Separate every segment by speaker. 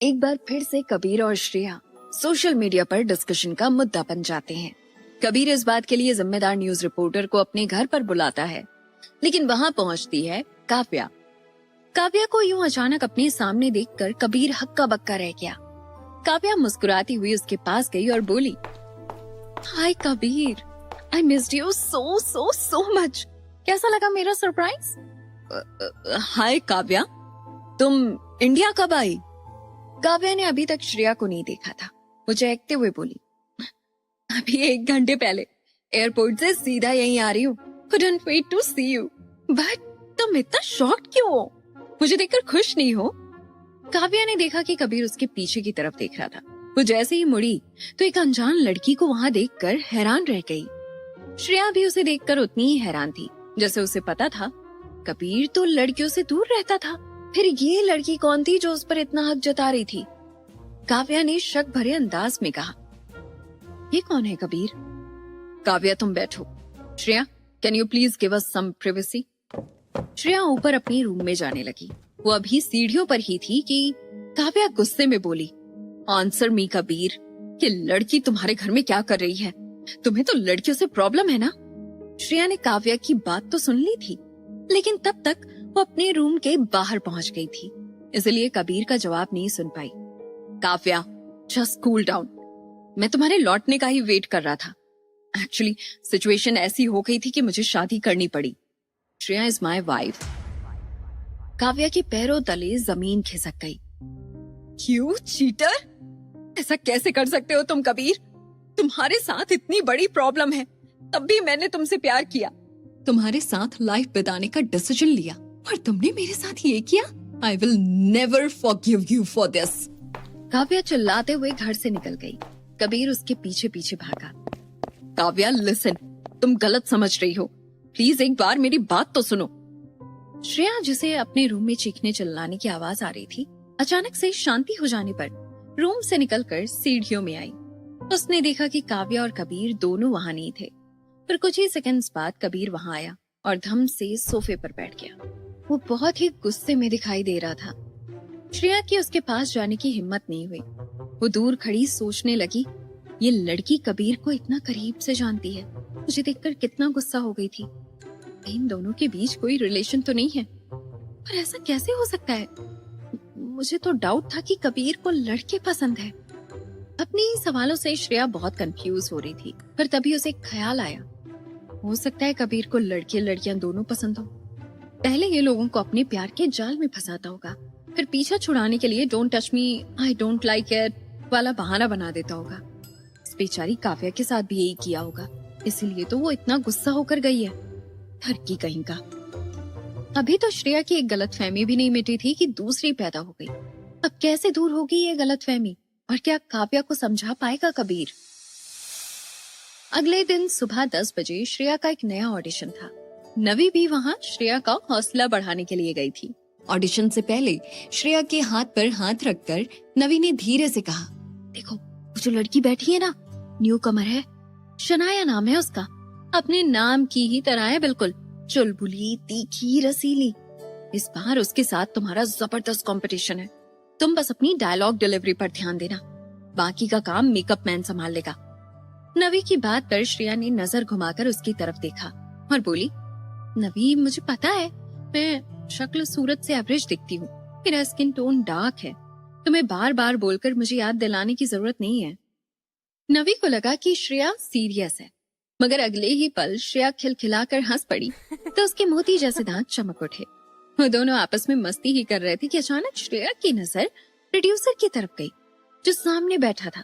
Speaker 1: एक बार फिर से कबीर और श्रेया सोशल मीडिया पर डिस्कशन का मुद्दा बन जाते हैं। कबीर इस बात के लिए जिम्मेदार न्यूज रिपोर्टर को अपने घर पर बुलाता है, लेकिन वहां पहुंचती है काव्या। काव्या को यूं अचानक अपने सामने देखकर कबीर हक्का बक्का रह गया। काव्या मुस्कुराती हुई उसके पास गई और बोली, hi Kabir, I missed you so so so much. कैसा लगा मेरा सरप्राइज? हाय काव्या, तुम इंडिया कब आई? काव्या ने अभी तक श्रेया को नहीं देखा था। वो चहकते हुए बोली, अभी 1 घंटे पहले एयरपोर्ट से सीधा यहीं आ रही हूँ। Couldn't wait to see you. But तुम इतना शॉक्ड क्यों हो? मुझे देखकर खुश नहीं हो? काव्या ने देखा कि कबीर उसके पीछे की तरफ देख रहा था। वो जैसे ही मुड़ी तो एक अनजान लड़की को वहां देखकर हैरान रह गई। श्रेया भी उसे देखकर उतनी ही हैरान थी जैसे उसे पता था कबीर तो लड़कियों से दूर रहता था। फिर ये लड़की कौन थी जो उस पर इतना हक जता रही थी? काव्या ने शक भरे अंदाज में कहा, ये कौन है कबीर? काव्या तुम बैठो। Shreya, can you please give us some privacy? Shreya ऊपर अपनी रूम में जाने लगी। वो अभी सीढ़ियों पर ही थी कि काव्या गुस्से में बोली, आंसर मी कबीर, ये लड़की तुम्हारे घर में क्या कर रही है? तुम्हें तो लड़कियों से प्रॉब्लम है ना? श्रेया ने काव्या की बात तो सुन ली थी, लेकिन तब तक वो अपने रूम के बाहर पहुंच गई थी, इसलिए कबीर का जवाब नहीं सुन पाई। Kavya, just cool down. मैं तुम्हारे लौटने का ही वेट कर रहा था। एक्चुअली सिचुएशन ऐसी हो गई थी कि मुझे शादी करनी पड़ी। Shreya is my wife. Kavya के पैरों तले जमीन खिसक गई। यू चीटर, ऐसा कैसे कर सकते हो तुम कबीर? तुम्हारे साथ इतनी बड़ी प्रॉब्लम है, तब भी मैंने तुमसे प्यार किया, तुम्हारे साथ लाइफ बिताने का डिसीजन लिया, और तुमने मेरे साथ ये किया? I will never forgive you for this. Kavya चिल्लाते हुए घर से निकल गई। कबीर उसके पीछे पीछे भागा। काव्या लिसन, तुम गलत समझ रही हो, प्लीज एक बार मेरी बात तो सुनो। श्रेया, जिसे अपने रूम में चीखने चिल्लाने की आवाज आ रही थी, अचानक से शांति हो जाने पर रूम से निकलकर सीढ़ियों में आई। उसने देखा कि काव्या और कबीर दोनों वहां नहीं थे। फिर कुछ ही सेकंड्स बाद कबीर वहां आया और धम से सोफे पर बैठ गया। वो बहुत ही गुस्से में दिखाई दे रहा था। श्रेया की उसके पास जाने की हिम्मत नहीं हुई। वो दूर खड़ी सोचने लगी, ये लड़की कबीर को इतना करीब से जानती है, मुझे देखकर कितना गुस्सा हो गई थी। इन दोनों के बीच कोई रिलेशन तो नहीं है, पर ऐसा कैसे हो सकता है? मुझे तो डाउट था कि कबीर को लड़के पसंद है। अपने सवालों से श्रेया बहुत कंफ्यूज हो रही थी, पर तभी उसे एक ख्याल आया, हो सकता है कबीर को लड़के लड़कियां दोनों पसंद हो। पहले ये लोगों को अपने प्यार के जाल में फंसाता होगा, फिर पीछा छुड़ाने के लिए don't touch me, I don't like it वाला बहाना बना देता होगा। इस बेचारी काव्या के साथ भी यही किया होगा, इसीलिए तो वो इतना गुस्सा होकर गई है। ठरकी कहीं का। अभी तो श्रेया की एक गलतफहमी भी नहीं मिटी थी कि दूसरी पैदा हो गई। अब कैसे दूर होगी ये गलतफहमी, और क्या काव्या को समझा पाएगा कबीर? अगले दिन सुबह 10 बजे श्रेया का एक नया ऑडिशन था। नवी भी वहां श्रेया का हौसला बढ़ाने के लिए गई थी। ऑडिशन से पहले श्रेया के हाथ पर हाथ रखकर नवी ने धीरे से कहा, देखो वो जो लड़की बैठी है ना, न्यू कमर है, शनाया नाम है उसका। अपने नाम की ही तरह है बिल्कुल, चुलबुली, तीखी, रसीली। इस बार उसके साथ तुम्हारा जबरदस्त कंपटीशन है। तुम बस अपनी डायलॉग डिलीवरी पर ध्यान देना, बाकी का काम मेकअप मैन संभाल लेगा। नवी की बात पर श्रेया ने नजर घुमाकर उसकी तरफ देखा और बोली, नवी, मुझे पता है मैं शक्ल सूरत से एवरेज दिखती हूँ, मेरा स्किन टोन डार्क है, तुम्हें बार बार बोलकर मुझे याद दिलाने की जरूरत नहीं है। नवी को लगा कि श्रेया सीरियस है, मगर अगले ही पल श्रेया खिलखिलाकर हंस पड़ी तो उसके मोती जैसे दांत चमक उठे। वो दोनों आपस में मस्ती ही कर रहे थे कि अचानक श्रेया की नजर प्रोड्यूसर की तरफ गई, जो सामने बैठा था।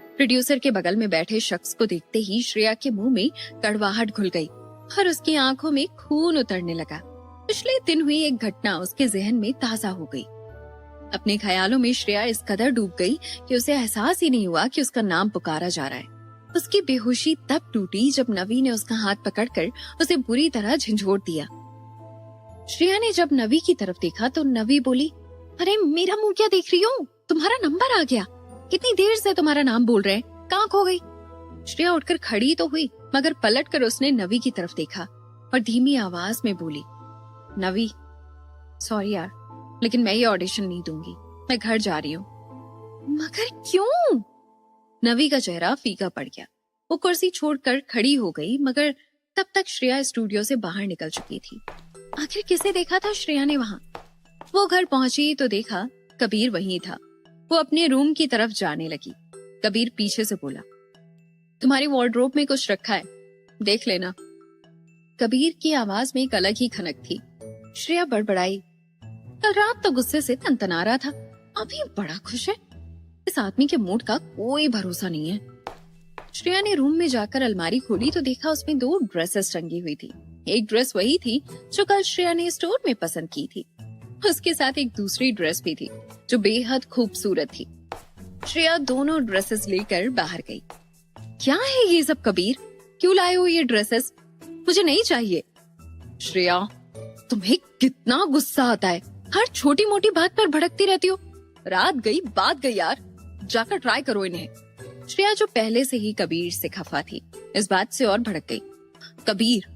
Speaker 1: प्रोड्यूसर के बगल में बैठे शख्स को देखते ही श्रेया के मुंह में कड़वाहट घुल गई और उसकी आंखों में खून उतरने लगा। पिछले दिन हुई एक घटना उसके जहन में ताजा हो गई। अपने ख्यालों में श्रेया इस कदर डूब गई कि उसे एहसास ही नहीं हुआ कि उसका नाम पुकारा जा रहा है। उसकी बेहोशी तब टूटी जब नवी ने उसका हाथ पकड़कर उसे बुरी तरह झंझोड़ दिया। श्रेया ने जब नवी की तरफ देखा तो नवी बोली, अरे मेरा मुंह क्या देख रही हो? तुम्हारा नंबर आ गया। कितनी देर से तुम्हारा नाम बोल रहे हैं, कहाँ खो गई? श्रेया उठकर खड़ी तो हुई, मगर पलटकर उसने नवी की तरफ देखा और धीमी आवाज में बोली, नवी, सॉरी यार, लेकिन मैं ये ऑडिशन नहीं दूंगी, मैं घर जा रही हूँ। मगर क्यों? नवी का चेहरा फीका पड़ गया। वो कुर्सी छोड़कर खड़ी हो गई, मगर तब तक श्रेया स्टूडियो से बाहर निकल चुकी थी। आखिर किसे देखा था श्रेया ने वहां? वो घर पहुंची तो देखा कबीर वहीं था। वो अपने रूम की तरफ जाने लगी। कबीर पीछे से बोला, तुम्हारी वार्डरोब में कुछ रखा है, देख लेना। कबीर की आवाज में एक अलग ही खनक थी। श्रेया बड़बड़ाई, कल रात तो गुस्से से तनतना रहा था, अभी बड़ा खुश है। इस आदमी के मूड का कोई भरोसा नहीं है। श्रेया ने रूम में जाकर अलमारी खोली तो देखा उसमें 2 ड्रेसेस टंगी हुई थी। एक ड्रेस वही थी जो कल श्रेया ने स्टोर में पसंद की थी। उसके साथ एक दूसरी ड्रेस भी थी जो बेहद खूबसूरत थी। श्रेया दोनों ड्रेसेस लेकर बाहर गई। क्या है ये सब कबीर? क्यों लाए हो ये ड्रेसेस? मुझे नहीं चाहिए। श्रेया, तुम्हें कितना गुस्सा आता है? हर छोटी मोटी बात पर भड़कती रहती हो। रात गई बात गई यार, जाकर ट्राई करो इन्हें। श्रेया जो पहले से ही कबीर से खफा थी, इस बात से और भड़क गई। कबीर,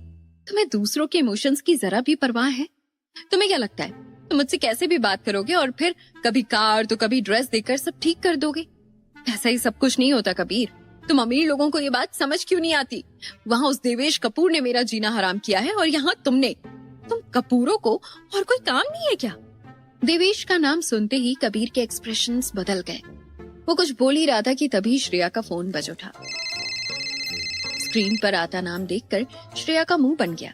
Speaker 1: तुम्हें दूसरों के इमोशंस की जरा भी परवाह है? तुम्हें क्या लगता है तुम मुझसे कैसे भी बात करोगे और फिर कभी कार तो कभी ड्रेस देकर सब ठीक कर दोगे? ऐसा ही सब कुछ नहीं होता कबीर। तुम अमीर लोगों को ये बात समझ क्यों नहीं आती? वहाँ उस देवेश कपूर ने मेरा जीना हराम किया है और यहाँ तुम कपूरों को और कोई काम नहीं है क्या? देवेश का नाम सुनते ही कबीर के एक्सप्रेशंस बदल गए। वो कुछ बोल ही रहा था कि तभी श्रेया का फोन बज उठा। स्क्रीन पर आता नाम देखकर श्रेया का मुंह बन गया।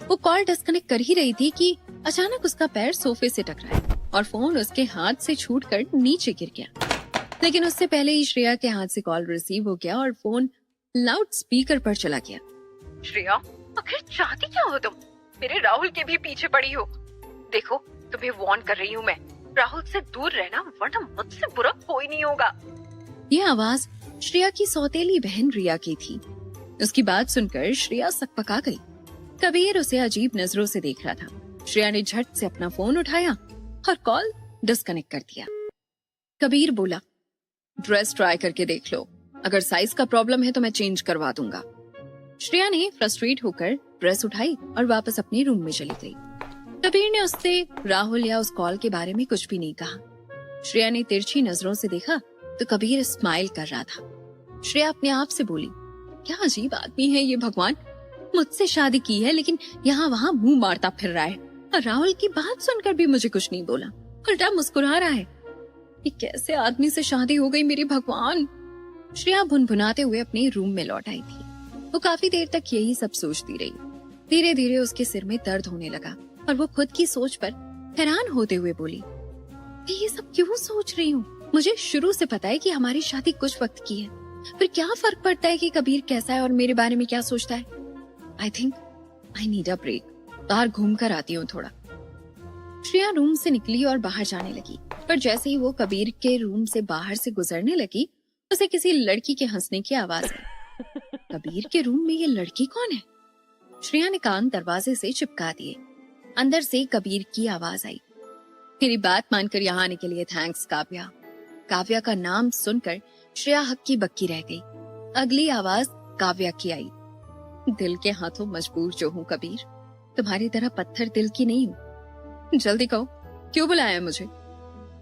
Speaker 1: वो कॉल डिस्कनेक्ट कर ही रही थी कि अचानक उसका पैर सोफे से टकराया और फोन उसके हाथ से छूटकर नीचे गिर गया। लेकिन उससे पहले ही श्रेया के हाथ से कॉल रिसीव हो गया और फोन लाउड स्पीकर पर चला गया।
Speaker 2: श्रेया, आखिर चाहती क्या हो तुम? मेरे राहुल के भी पीछे पड़ी हो। देखो, तुम्हें वार्न कर रही हूँ मैं, राहुल से दूर रहना वरना मुझसे बुरा कोई नहीं होगा।
Speaker 1: ये आवाज श्रेया की सौतेली बहन रिया की थी। उसकी बात सुनकर श्रेया सकपका गई। कबीर उसे अजीब नजरों से देख रहा था। श्रेया ने झट से अपना फोन उठाया और कॉल डिस्कनेक्ट कर दिया। कबीर बोला, ड्रेस ट्राई करके देख लो, अगर साइज का प्रॉब्लम है तो मैं चेंज करवा दूंगा। श्रेया ने फ्रस्ट्रेट होकर ड्रेस उठाई और वापस अपने रूम में चली गई। कबीर ने उससे राहुल या उस कॉल के बारे में कुछ भी नहीं कहा। श्रेया ने तिरछी नजरों से देखा तो कबीर स्माइल कर रहा था। श्रेया अपने आप से बोली, क्या अजीब आदमी है ये भगवान, मुझसे शादी की है लेकिन यहाँ वहाँ मुंह मारता फिर रहा है और राहुल की बात सुनकर भी मुझे कुछ नहीं बोला, उल्टा मुस्कुरा रहा है। ये कैसे आदमी से शादी हो गई मेरे भगवान। श्रेया भुनभुनाते हुए अपने रूम में लौट आई थी। वो काफी देर तक यही सब सोचती रही। धीरे धीरे उसके सिर में दर्द होने लगा और वो खुद की सोच पर हैरान होते हुए बोली, ये सब क्यों सोच रही हूँ? मुझे शुरू से पता है कि हमारी शादी कुछ वक्त की है, फिर क्या फर्क पड़ता है कि कबीर कैसा है और मेरे बारे में क्या सोचता है। I think I need a break, बाहर घूम कर आती हूँ थोड़ा। श्रेया रूम से निकली और बाहर जाने लगी, पर जैसे ही वो कबीर के रूम से बाहर से गुजरने लगी उसे किसी लड़की के हंसने की आवाज आई। कबीर के रूम में ये लड़की कौन है? श्रेया ने कान दरवाजे से चिपका दिए। अंदर से कबीर की आवाज आई, तेरी बात मानकर यहाँ आने के लिए थैंक्स काव्या। काव्या का नाम सुनकर श्रेया हक्की बक्की रह गई। अगली आवाज काव्या की आई, दिल के हाथों मजबूर जो हूँ कबीर, तुम्हारी तरह पत्थर दिल की नहीं हूँ। जल्दी कहो क्यों बुलाया मुझे?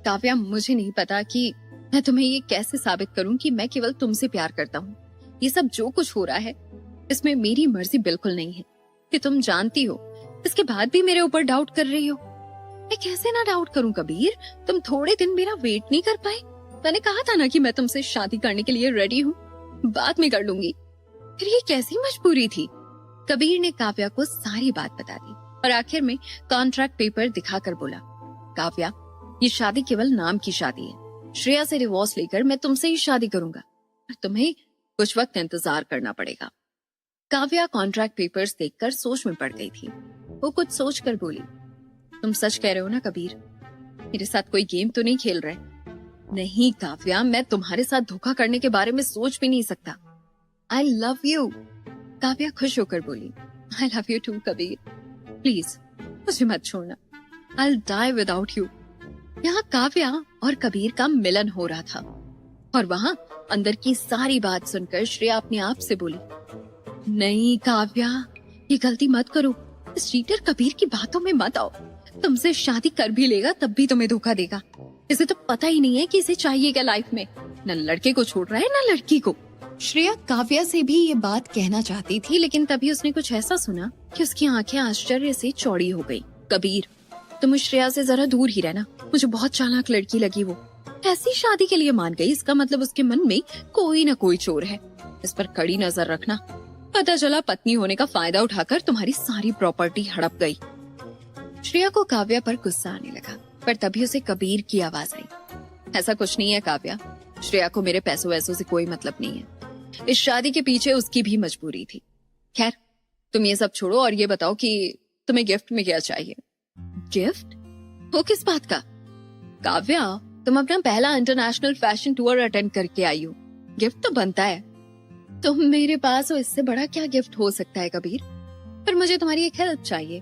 Speaker 1: काव्या, मुझे नहीं पता कि मैं तुम्हें ये कैसे साबित करूं कि मैं केवल तुमसे प्यार करता हूँ। ये सब जो कुछ हो रहा है इसमें मेरी मर्जी बिल्कुल नहीं है, कि तुम जानती हो। इसके बाद भी मेरे ऊपर डाउट कर रही हो। मैं कैसे ना डाउट करूं कबीर? तुम थोड़े दिन मेरा वेट नहीं कर पाए? मैंने कहा था ना कि मैं तुमसे शादी करने के लिए रेडी हूँ, बाद में कर लूंगी। फिर ये कैसी मजबूरी थी? कबीर ने काव्या को सारी बात बता दी और आखिर में कॉन्ट्रैक्ट पेपर दिखाकर बोला, काव्या, ये शादी केवल नाम की शादी है। श्रेया से डिवोर्स लेकर मैं तुमसे ही शादी करूंगा और तुम्हें कुछ वक्त इंतजार करना पड़ेगा। काव्या कॉन्ट्रैक्ट पेपर्स देखकर सोच में पड़ गई थी। वो कुछ सोचकर बोली, तुम सच कह रहे हो ना कबीर? मेरे साथ कोई गेम तो नहीं खेल रहे? नहीं काव्या, मैं तुम्हारे साथ धोखा करने के बारे में सोच भी नहीं सकता। आई लव यू। काव्या खुश होकर बोली, I love you too Kabir, please मुझे मत छोड़ना, आई डाई विदाउट यू। यहाँ काव्या और कबीर का मिलन हो रहा था और वहाँ अंदर की सारी बात सुनकर श्रेया अपने आप से बोली, नहीं काव्या, ये गलती मत करो, इस चीटर कबीर की बातों में मत आओ। तुमसे शादी कर भी लेगा तब भी तुम्हें धोखा देगा। इसे तो पता ही नहीं है कि इसे चाहिए क्या लाइफ में। न लड़के को छोड़ रहा है न लड़की को। श्रेया काव्या से भी ये बात कहना चाहती थी, लेकिन तभी उसने कुछ ऐसा सुना कि उसकी आंखें आश्चर्य से चौड़ी हो गई। कबीर, तुम उस श्रेया से जरा दूर ही रहना। मुझे बहुत चालाक लड़की लगी वो। ऐसी शादी के लिए मान गई, इसका मतलब उसके मन में कोई न कोई चोर है। इस पर कड़ी नजर रखना। पता चला पत्नी होने का फायदा उठाकर तुम्हारी सारी प्रॉपर्टी हड़प गई। श्रेया को काव्या पर गुस्सा आने लगा, पर तभी उसे कबीर की आवाज आई। ऐसा कुछ नहीं है काव्या, श्रेया को मेरे पैसों वैसों से कोई मतलब नहीं है। इस शादी के पीछे उसकी भी मजबूरी थी। खैर, तुम ये सब छोड़ो और ये बताओ कि तुम्हें गिफ्ट में क्या चाहिए। गिफ्ट? वो किस बात का? काव्या, तुम अपना पहला इंटरनेशनल फैशन टूर अटेंड करके आई हो, गिफ्ट तो बनता है। तुम मेरे पास हो, इससे बड़ा क्या गिफ्ट हो सकता है कबीर? पर मुझे तुम्हारी एक हेल्प चाहिए।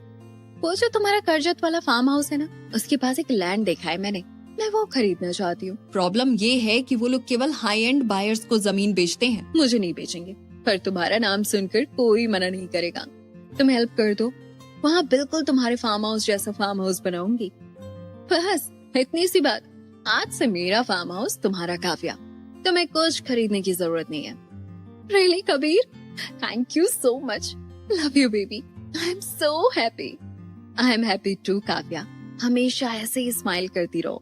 Speaker 1: वो जो तुम्हारा करजत वाला फार्म हाउस है ना, उसके पास एक लैंड देखा है मैंने, मैं वो खरीदना चाहती हूँ। प्रॉब्लम ये है कि वो लोग केवल हाई एंड बायर्स को जमीन बेचते हैं। मुझे नहीं बेचेंगे, पर तुम्हारा नाम सुनकर कोई मना नहीं करेगा। तुम हेल्प कर दो, वहाँ बिल्कुल तुम्हारे फार्म हाउस जैसा फार्म हाउस बनाऊंगी। बस इतनी सी बात। आज से मेरा फार्म हाउस तुम्हारा काव्या। तुम्हें कुछ खरीदने की जरूरत नहीं है। Really Kabir? Thank you so much. Love you baby. I am so happy. I am happy too Kavya. हमेशा ऐसे ही स्माइल करती रहो।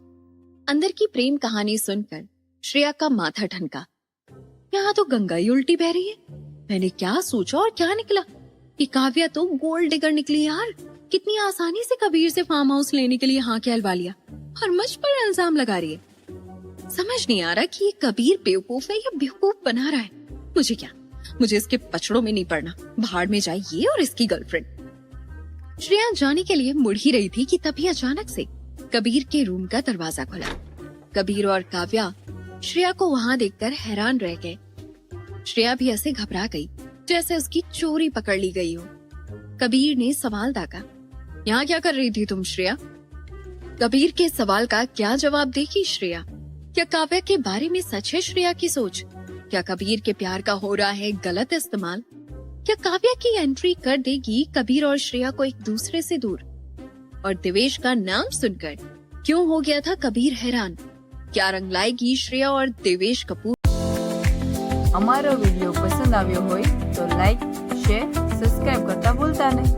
Speaker 1: अंदर की प्रेम कहानी सुनकर श्रेया का माथा ठनका। यहाँ तो गंगा ही उल्टी बह रही है। मैंने क्या सोचा और क्या निकला। ये काव्या तो गोल्ड डिगर निकली यार। कितनी आसानी से कबीर से फार्म हाउस लेने के लिए हाँ कहलवा लिया और मुझ पर इल्जाम लगा रही है। समझ नहीं आ रहा कि ये कबीर बेवकूफ है या बेवकूफ बना रहा है। मुझे क्या, मुझे इसके पचड़ों में नहीं पड़ना। भाड़ में जाए ये और इसकी गर्लफ्रेंड। श्रेया जाने के लिए मुड़ ही रही थी कि तभी अचानक से कबीर के रूम का दरवाजा खुला। कबीर और काव्या श्रेया को वहाँ देखकर हैरान रह गए। श्रेया भी ऐसे घबरा गई जैसे उसकी चोरी पकड़ ली गई हो। कबीर ने सवाल दागा, यहाँ क्या कर रही थी तुम श्रेया? कबीर के सवाल का क्या जवाब देगी श्रेया? क्या काव्या के बारे में सच है श्रेया की सोच? क्या कबीर के प्यार का हो रहा है गलत इस्तेमाल? क्या काव्या की एंट्री कर देगी कबीर और श्रेया को एक दूसरे से दूर? और देवेश का नाम सुनकर क्यों हो गया था कबीर हैरान? क्या रंग लाएगी श्रेया और देवेश कपूर?
Speaker 3: અમારો વિડીયો પસંદ આવ્યો હોય તો લાઈક, શેર, સબસ્ક્રાઇબ કરતા ભૂલતા નહીં.